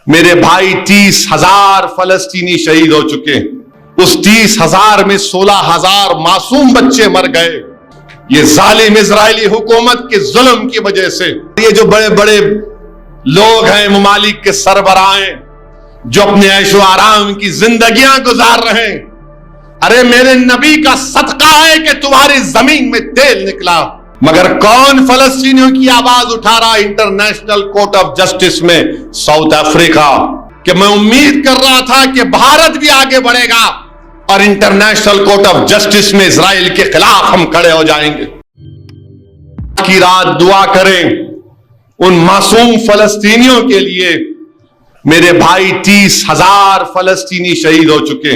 मेरे भाई 30,000 फलस्तीनी शहीद हो चुके। उस 30,000 में 16,000 मासूम बच्चे मर गए। ये जालिम इजरायली हुकूमत के जुल्म की वजह से। ये जो बड़े बड़े लोग हैं, ममालिक के सरबराह हैं, जो अपने ऐशो आराम की जिंदगियां गुजार रहे हैं, अरे मेरे नबी का सदका है कि तुम्हारी जमीन में तेल निकला। मगर कौन फलस्तीनियों की आवाज उठा रहा इंटरनेशनल कोर्ट ऑफ जस्टिस में? South Africa. कि मैं उम्मीद कर रहा था कि भारत भी आगे बढ़ेगा और इंटरनेशनल कोर्ट ऑफ जस्टिस में इजराइल के खिलाफ हम खड़े हो जाएंगे। की रात दुआ करें उन मासूम फलस्तीनियों के लिए। मेरे भाई 30,000 फलस्तीनी शहीद हो चुके।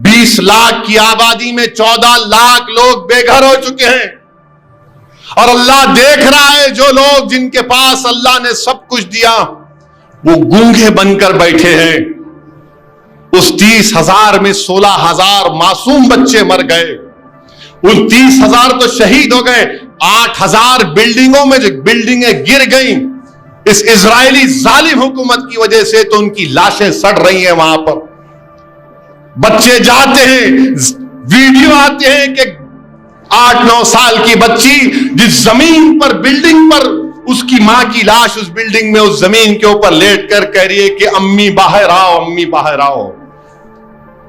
20 लाख की आबादी में 14 लाख लोग बेघर हो चुके हैं। और अल्लाह देख रहा है, जो लोग जिनके पास अल्लाह ने सब कुछ दिया वो गूंगे बनकर बैठे हैं। उस 30,000 में 16,000 मासूम बच्चे मर गए। उन 30,000 तो शहीद हो गए। 8,000 बिल्डिंगों में जो बिल्डिंगें गिर गईं इस इजरायली जालिम हुकूमत की वजह से, तो उनकी लाशें सड़ रही हैं वहां पर। बच्चे जाते हैं, वीडियो आते हैं कि 8-9 साल की बच्ची जिस जमीन पर, बिल्डिंग पर, उसकी मां की लाश उस बिल्डिंग में उस जमीन के ऊपर लेट कर कह रही है कि अम्मी बाहर आओ, अम्मी बाहर आओ।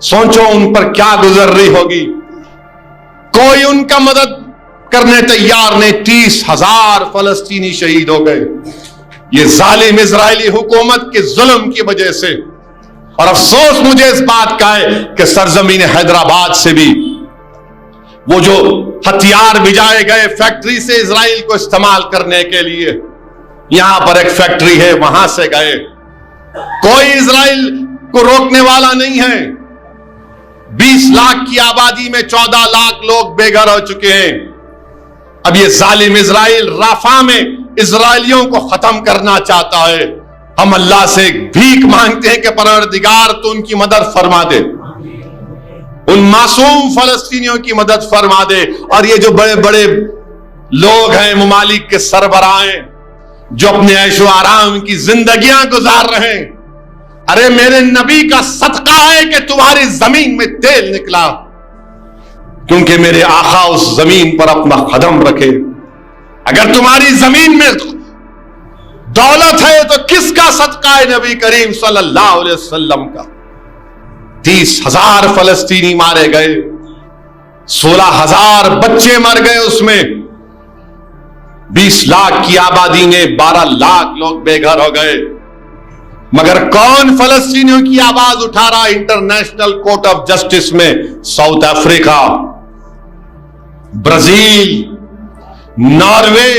सोचो उन पर क्या गुजर रही होगी। कोई उनका मदद करने तैयार नहीं। 30,000 फलस्तीनी शहीद हो गए ये जालिम इजरायली हुकूमत के जुल्म की वजह से। और अफसोस मुझे इस बात का है कि सरजमीन हैदराबाद से भी वो जो हथियार भिजाए गए फैक्ट्री से इजराइल को इस्तेमाल करने के लिए, यहां पर एक फैक्ट्री है, वहां से गए। कोई इजराइल को रोकने वाला नहीं है। 20 लाख की आबादी में 14 लाख लोग बेघर हो चुके हैं। अब ये जालिम इजराइल राफा में इजराइलियों को खत्म करना चाहता है। हम अल्लाह से भीख मांगते हैं कि परवरदिगार तो उनकी मदद फरमा दे, उन मासूम फलस्तीनियों की मदद फरमा दे। और ये जो बड़े बड़े लोग हैं, ममालिक के सरबराह हैं, जो अपने ऐशो आराम की जिंदगियां गुजार रहे हैं, अरे मेरे नबी का सदका है कि तुम्हारी जमीन में तेल निकला। क्योंकि मेरे आका उस जमीन पर अपना कदम रखे। अगर तुम्हारी जमीन में दौलत है तो किसका सदका है? नबी करीम सल्लल्लाहु अलैहि वसल्लम का। 30,000 फलस्तीनी मारे गए, 16,000 बच्चे मर गए। उसमें 20 लाख की आबादी में 12 लाख लोग बेघर हो गए। मगर कौन फलस्तीनियों की आवाज उठा रहा इंटरनेशनल कोर्ट ऑफ जस्टिस में? साउथ अफ्रीका, ब्राजील, नॉर्वे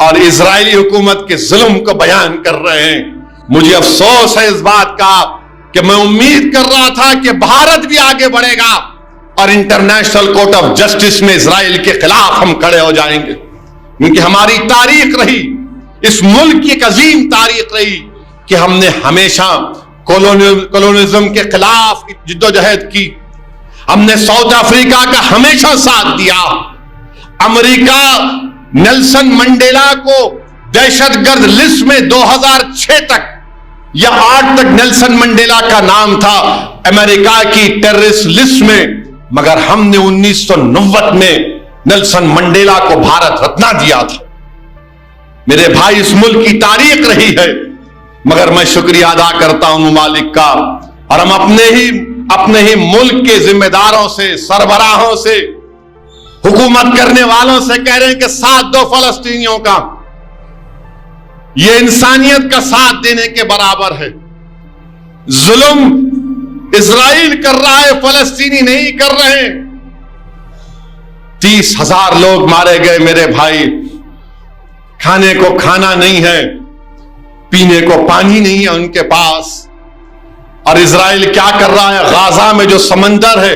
और इजरायली हुकूमत के जुल्म को बयान कर रहे हैं। मुझे अफसोस है इस बात का कि मैं उम्मीद कर रहा था कि भारत भी आगे बढ़ेगा और इंटरनेशनल कोर्ट ऑफ जस्टिस में इजराइल के खिलाफ हम खड़े हो जाएंगे। क्योंकि हमारी तारीख रही, इस मुल्क की एक अजीम तारीख रही कि हमने हमेशा कॉलोनिज्म के खिलाफ जिद्दोजहद की। हमने साउथ अफ्रीका का हमेशा साथ दिया। अमेरिका नेल्सन मंडेला को दहशतगर्द लिस्ट में 2006 तक या 8 तक नेल्सन मंडेला का नाम था अमेरिका की टेररिस्ट लिस्ट में। मगर हमने 1990 में नेल्सन मंडेला को भारत रत्न दिया था। मेरे भाई, इस मुल्क की तारीख रही है। मगर मैं शुक्रिया अदा करता हूं ममालिक का, और हम अपने ही मुल्क के जिम्मेदारों से, सरबराहों से, हुकूमत करने वालों से कह रहे हैं कि साथ दो फलस्तीनियों का। यह इंसानियत का साथ देने के बराबर है। जुल्म इजराइल कर रहा है, फलस्तीनी नहीं कर रहे। 30,000 लोग मारे गए मेरे भाई। खाने को खाना नहीं है, पीने को पानी नहीं है उनके पास। और इजराइल क्या कर रहा है? गाजा में जो समंदर है,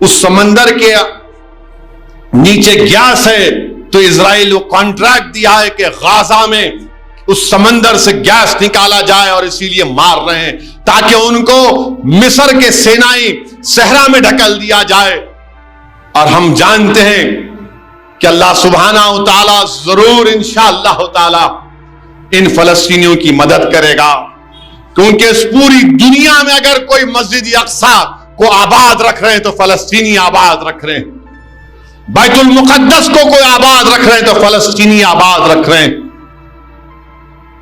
उस समंदर के नीचे गैस है, तो इजराइल वो कॉन्ट्रैक्ट दिया है कि गाजा में उस समंदर से गैस निकाला जाए, और इसीलिए मार रहे हैं ताकि उनको मिस्र के सेनाई सहरा में ढकल दिया जाए। और हम जानते हैं कि अल्लाह सुब्हानहू तआला जरूर इंशाअल्लाह तआला इन फलस्तीनियों की मदद करेगा। क्योंकि इस पूरी दुनिया में अगर कोई मस्जिद अक्सा को आबाद रख रहे हैं तो फलस्तीनी आबाद रख रहे हैं, बैतुल मुकद्दस को कोई आबाद रख रहे हैं तो फलस्तीनी आबाद रख रहे हैं।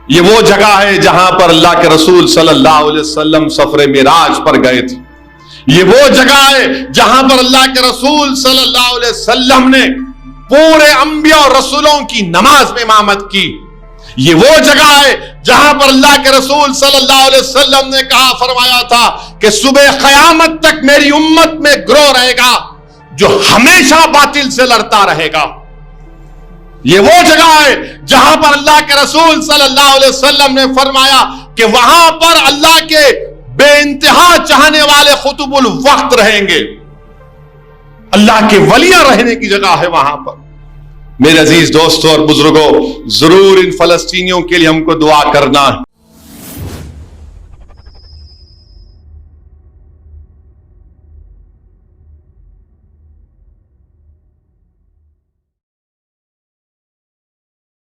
ये वो जगह है जहां पर अल्लाह के रसूल सल्लल्लाहु अलैहि वसल्लम सफरे मिराज पर गए थे। ये वो जगह है जहां पर अल्लाह के रसूल सल्लल्लाहु अलैहि वसल्लम ने पूरे अंबिया और रसूलों की नमाज में इमामत की। ये वो जगह है जहां पर अल्लाह के रसूल सल्लल्लाहु अलैहि वसल्लम ने कहा, फरमाया था कि सुबह क़यामत तक मेरी उम्मत में ग्रोह रहेगा जो हमेशा बातिल से लड़ता रहेगा। ये वो जगह है जहां पर अल्लाह के रसूल सल्लल्लाहु अलैहि वसल्लम ने फरमाया कि वहां पर अल्लाह के बेइंतहा चाहने वाले खुतुबुल वक्त रहेंगे, अल्लाह के वलिया रहने की जगह है वहां पर। मेरे अजीज दोस्तों और बुजुर्गों, जरूर इन फलस्तीनियों के लिए हमको दुआ करना है।